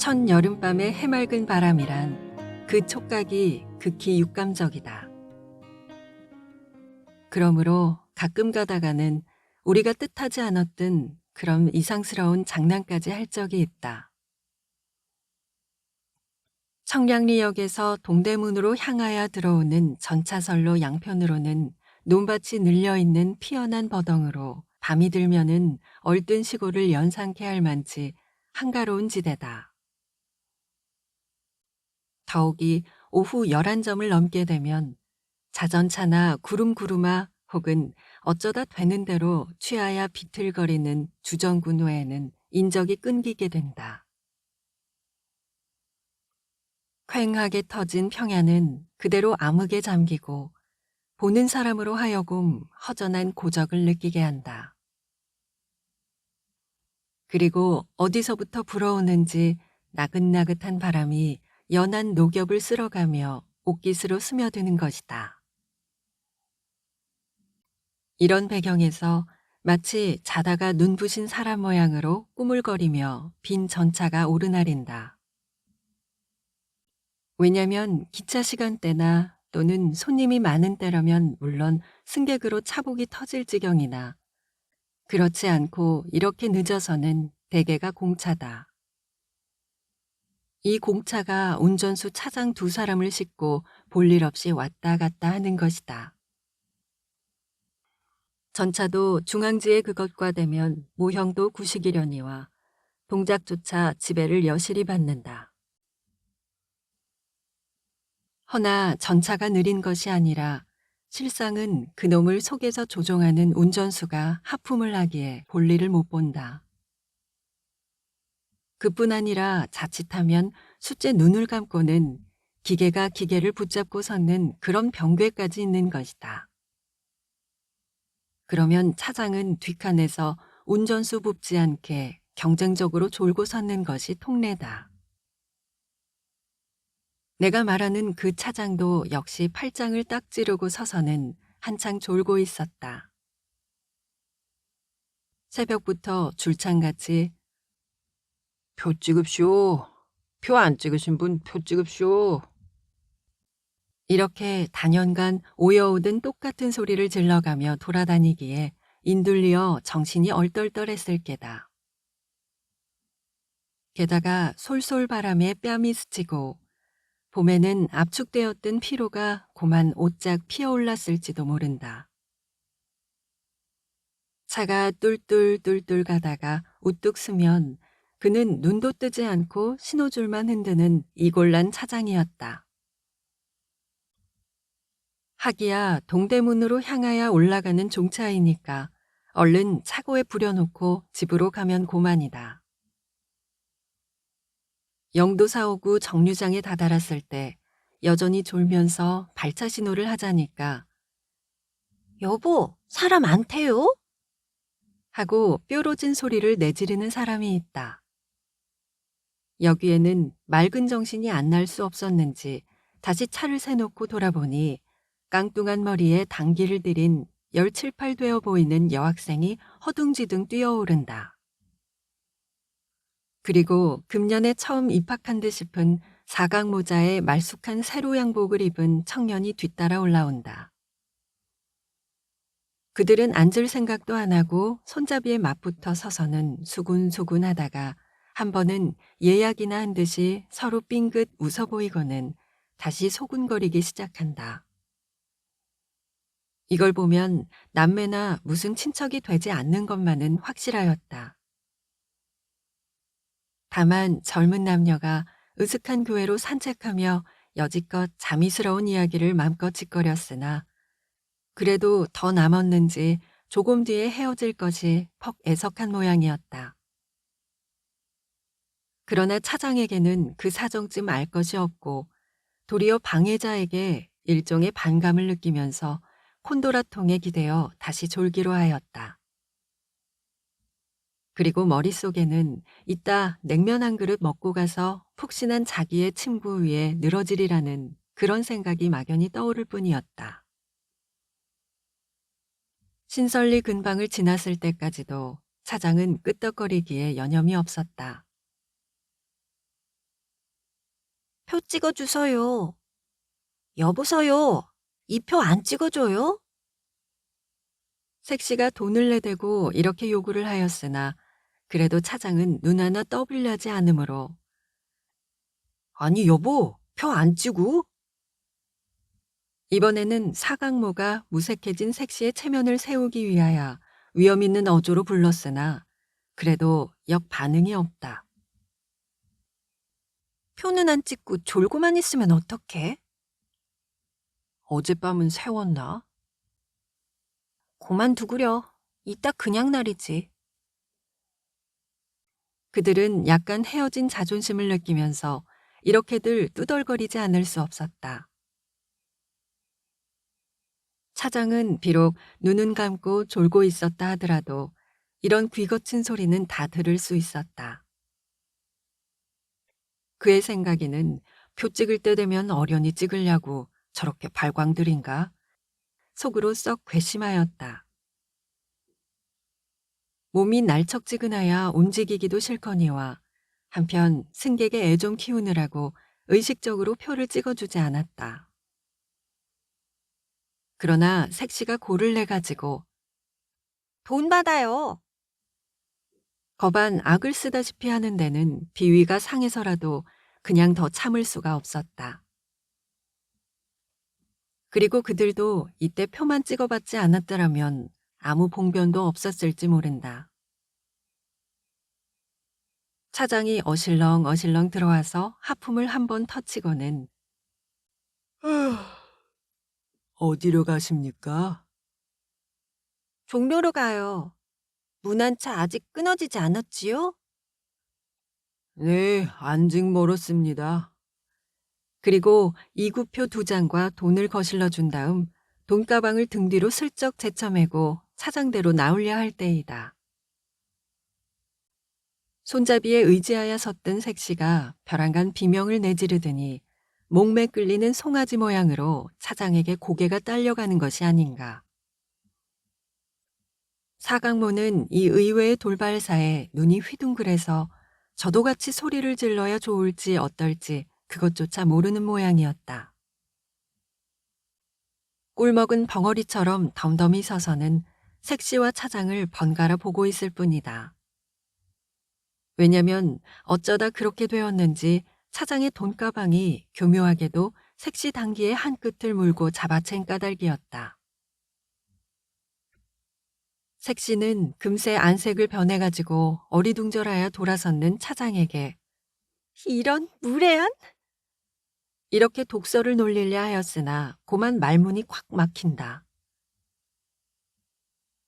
첫 여름밤의 해맑은 바람이란 그 촉각이 극히 육감적이다. 그러므로 가끔 가다가는 우리가 뜻하지 않았던 그런 이상스러운 장난까지 할 적이 있다. 청량리역에서 동대문으로 향하여 들어오는 전차선로 양편으로는 논밭이 늘려있는 피어난 버덩으로 밤이 들면은 얼뜬 시골을 연상케 할 만치 한가로운 지대다. 더욱이 오후 11점을 넘게 되면 자전차나 구름구름아 혹은 어쩌다 되는 대로 취하야 비틀거리는 주정군 외에는 인적이 끊기게 된다. 휑하게 터진 평야는 그대로 암흑에 잠기고 보는 사람으로 하여금 허전한 고적을 느끼게 한다. 그리고 어디서부터 불어오는지 나긋나긋한 바람이 연한 녹엽을 쓸어가며 옷깃으로 스며드는 것이다. 이런 배경에서 마치 자다가 눈부신 사람 모양으로 꾸물거리며 빈 전차가 오르내린다. 왜냐면 기차 시간대나 또는 손님이 많은 때라면 물론 승객으로 차복이 터질 지경이나 그렇지 않고 이렇게 늦어서는 대개가 공차다. 이 공차가 운전수 차장 두 사람을 싣고 볼일 없이 왔다 갔다 하는 것이다. 전차도 중앙지에 그것과 되면 모형도 구식이려니와 동작조차 지배를 여실히 받는다. 허나 전차가 느린 것이 아니라 실상은 그놈을 속에서 조종하는 운전수가 하품을 하기에 볼일을 못 본다. 그뿐 아니라 자칫하면 숫째 눈을 감고는 기계가 기계를 붙잡고 섰는 그런 병괴까지 있는 것이다. 그러면 차장은 뒷칸에서 운전수 봅지 않게 경쟁적으로 졸고 섰는 것이 통례다. 내가 말하는 그 차장도 역시 팔짱을 딱 찌르고 서서는 한창 졸고 있었다. 새벽부터 줄창같이 표 찍읍쇼. 표 안 찍으신 분 표 찍읍쇼. 이렇게 단연간 오여오든 똑같은 소리를 질러가며 돌아다니기에 인둘리어 정신이 얼떨떨했을 게다. 게다가 솔솔 바람에 뺨이 스치고 봄에는 압축되었던 피로가 고만 오짝 피어올랐을지도 모른다. 차가 뚫뚫뚫뚫 가다가 우뚝 서면 그는 눈도 뜨지 않고 신호줄만 흔드는 이골란 차장이었다. 하기야 동대문으로 향하여 올라가는 종차이니까 얼른 차고에 부려놓고 집으로 가면 고만이다. 영도사오구 정류장에 다다랐을 때 여전히 졸면서 발차 신호를 하자니까 여보, 사람 안 태요? 하고 뾰로진 소리를 내지르는 사람이 있다. 여기에는 맑은 정신이 안 날 수 없었는지 다시 차를 세놓고 돌아보니 깡뚱한 머리에 단기를 들인 17, 8 되어 보이는 여학생이 허둥지둥 뛰어오른다. 그리고 금년에 처음 입학한 듯 싶은 사각 모자에 말쑥한 세로 양복을 입은 청년이 뒤따라 올라온다. 그들은 앉을 생각도 안 하고 손잡이에 맞붙어 서서는 수군수군 하다가 한 번은 예약이나 한 듯이 서로 삥긋 웃어 보이고는 다시 소군거리기 시작한다. 이걸 보면 남매나 무슨 친척이 되지 않는 것만은 확실하였다. 다만 젊은 남녀가 으슥한 교회로 산책하며 여지껏 자미스러운 이야기를 맘껏 짓거렸으나 그래도 더 남았는지 조금 뒤에 헤어질 것이 퍽 애석한 모양이었다. 그러나 차장에게는 그 사정쯤 알 것이 없고 도리어 방해자에게 일종의 반감을 느끼면서 콘도라통에 기대어 다시 졸기로 하였다. 그리고 머릿속에는 이따 냉면 한 그릇 먹고 가서 푹신한 자기의 침구 위에 늘어지리라는 그런 생각이 막연히 떠오를 뿐이었다. 신설리 근방을 지났을 때까지도 차장은 끄떡거리기에 여념이 없었다. 표 찍어주세요. 여보세요. 이 표 안 찍어줘요? 색 씨가 돈을 내대고 이렇게 요구를 하였으나 그래도 차장은 눈 하나 떠블려지 않으므로 아니 여보, 표 안 찍어? 이번에는 사강모가 무색해진 색 씨의 체면을 세우기 위하여 위험 있는 어조로 불렀으나 그래도 역 반응이 없다. 표는 안 찍고 졸고만 있으면 어떡해? 어젯밤은 새웠나? 그만두구려. 이따 그냥 날이지. 그들은 약간 헤어진 자존심을 느끼면서 이렇게들 뚜덜거리지 않을 수 없었다. 차장은 비록 눈은 감고 졸고 있었다 하더라도 이런 귀거친 소리는 다 들을 수 있었다. 그의 생각에는 표 찍을 때 되면 어련히 찍으려고 저렇게 발광들인가? 속으로 썩 괘씸하였다. 몸이 날척지근하여 움직이기도 싫거니와 한편 승객의 애 좀 키우느라고 의식적으로 표를 찍어주지 않았다. 그러나 색시가 고를 내가지고 돈 받아요. 거반 악을 쓰다시피 하는 데는 비위가 상해서라도 그냥 더 참을 수가 없었다. 그리고 그들도 이때 표만 찍어받지 않았더라면 아무 봉변도 없었을지 모른다. 차장이 어실렁 들어와서 하품을 한 번 터치고는 어디로 가십니까? 종로로 가요. 문안차 아직 끊어지지 않았지요? 네, 안직 멀었습니다. 그리고 이구표 2장과 돈을 거실러 준 다음 돈가방을 등 뒤로 슬쩍 제쳐매고 차장대로 나오려 할 때이다. 손잡이에 의지하여 섰던 색시가 벼랑간 비명을 내지르더니 목매 끌리는 송아지 모양으로 차장에게 고개가 딸려가는 것이 아닌가. 사강모는 이 의외의 돌발사에 눈이 휘둥그레서 저도 같이 소리를 질러야 좋을지 어떨지 그것조차 모르는 모양이었다. 꿀먹은 벙어리처럼 덤덤히 서서는 색시와 차장을 번갈아 보고 있을 뿐이다. 왜냐면 어쩌다 그렇게 되었는지 차장의 돈가방이 교묘하게도 색시 당기의 한 끝을 물고 잡아챈 까닭이었다. 색시는 금세 안색을 변해가지고 어리둥절하여 돌아섰는 차장에게 이런 무례한? 이렇게 독서를 놀리려 하였으나 고만 말문이 콱 막힌다.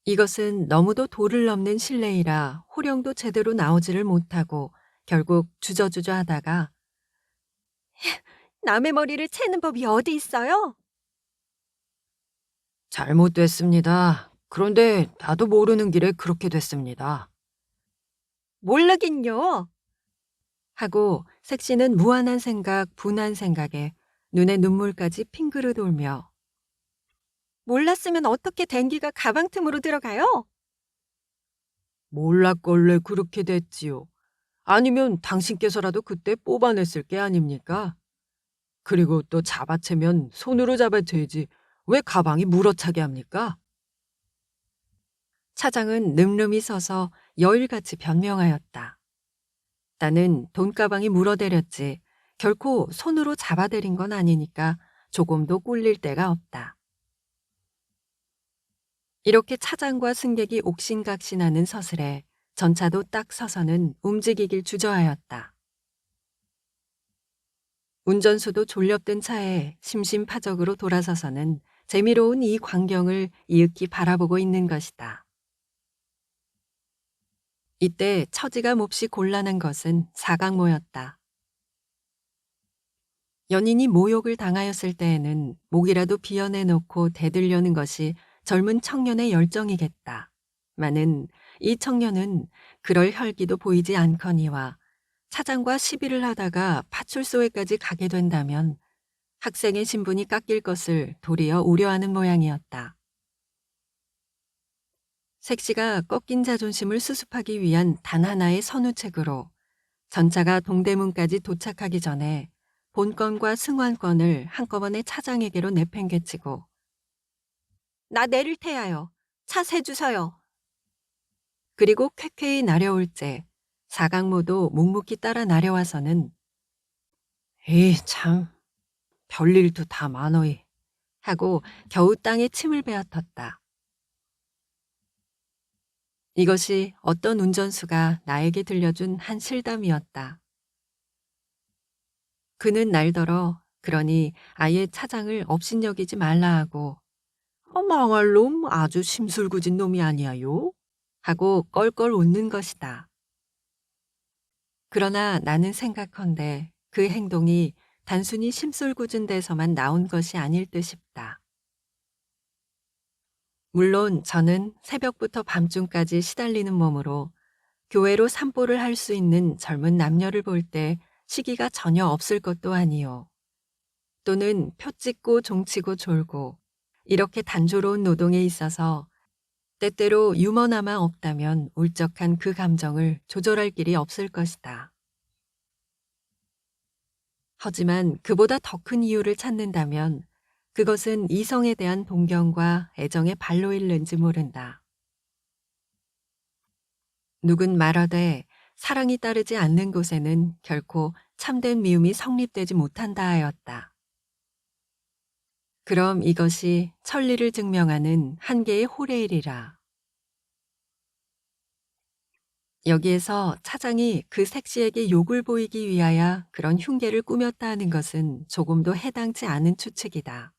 이것은 너무도 도를 넘는 실례이라 호령도 제대로 나오지를 못하고 결국 주저주저 하다가 남의 머리를 채는 법이 어디 있어요? 잘못됐습니다. 그런데 나도 모르는 길에 그렇게 됐습니다. 몰라긴요. 하고 색시는 무한한 생각, 분한 생각에 눈에 눈물까지 핑그르 돌며 몰랐으면 어떻게 den기가 가방 틈으로 들어가요? 몰랐걸래 그렇게 됐지요. 아니면 당신께서라도 그때 뽑아냈을 게 아닙니까? 그리고 또 잡아채면 손으로 잡아채지 왜 가방이 물어차게 합니까? 차장은 늠름히 서서 여일같이 변명하였다. 나는 돈가방이 물어대렸지 결코 손으로 잡아대린 건 아니니까 조금도 꿀릴 데가 없다. 이렇게 차장과 승객이 옥신각신하는 서슬에 전차도 딱 서서는 움직이길 주저하였다. 운전수도 졸렵든 차에 심심파적으로 돌아서서는 재미로운 이 광경을 이윽기 바라보고 있는 것이다. 이때 처지가 몹시 곤란한 것은 사강모였다. 연인이 모욕을 당하였을 때에는 목이라도 비워내놓고 대들려는 것이 젊은 청년의 열정이겠다. 마는 이 청년은 그럴 혈기도 보이지 않거니와 차장과 시비를 하다가 파출소에까지 가게 된다면 학생의 신분이 깎일 것을 도리어 우려하는 모양이었다. 색시가 꺾인 자존심을 수습하기 위한 단 하나의 선우책으로 전차가 동대문까지 도착하기 전에 본건과 승환권을 한꺼번에 차장에게로 내팽개치고 나 내릴 테야요. 차 세주서요. 그리고 쾌쾌히 나려올 째 사강모도 묵묵히 따라 나려와서는 에이 참 별일도 다 많어이 하고 겨우 땅에 침을 베어텄다. 이것이 어떤 운전수가 나에게 들려준 한 실담이었다. 그는 날더러 그러니 아예 차장을 업신여기지 말라 하고 망할 놈 아주 심술궂은 놈이 아니야요 하고 껄껄 웃는 것이다. 그러나 나는 생각컨대 그 행동이 단순히 심술궂은 데서만 나온 것이 아닐 듯 싶다. 물론 저는 새벽부터 밤중까지 시달리는 몸으로 교회로 산보를 할 수 있는 젊은 남녀를 볼 때 시기가 전혀 없을 것도 아니요. 또는 표 찍고 종치고 졸고 이렇게 단조로운 노동에 있어서 때때로 유머나마 없다면 울적한 그 감정을 조절할 길이 없을 것이다. 하지만 그보다 더 큰 이유를 찾는다면 그것은 이성에 대한 동경과 애정의 발로일는지 모른다. 누군 말하되 사랑이 따르지 않는 곳에는 결코 참된 미움이 성립되지 못한다 하였다. 그럼 이것이 천리를 증명하는 한 개의 호레일이라. 여기에서 차장이 그 색시에게 욕을 보이기 위하여 그런 흉계를 꾸몄다 하는 것은 조금도 해당치 않은 추측이다.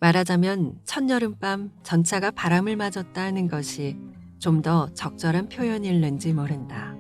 말하자면 첫여름밤 전차가 바람을 맞았다 하는 것이 좀 더 적절한 표현일는지 모른다.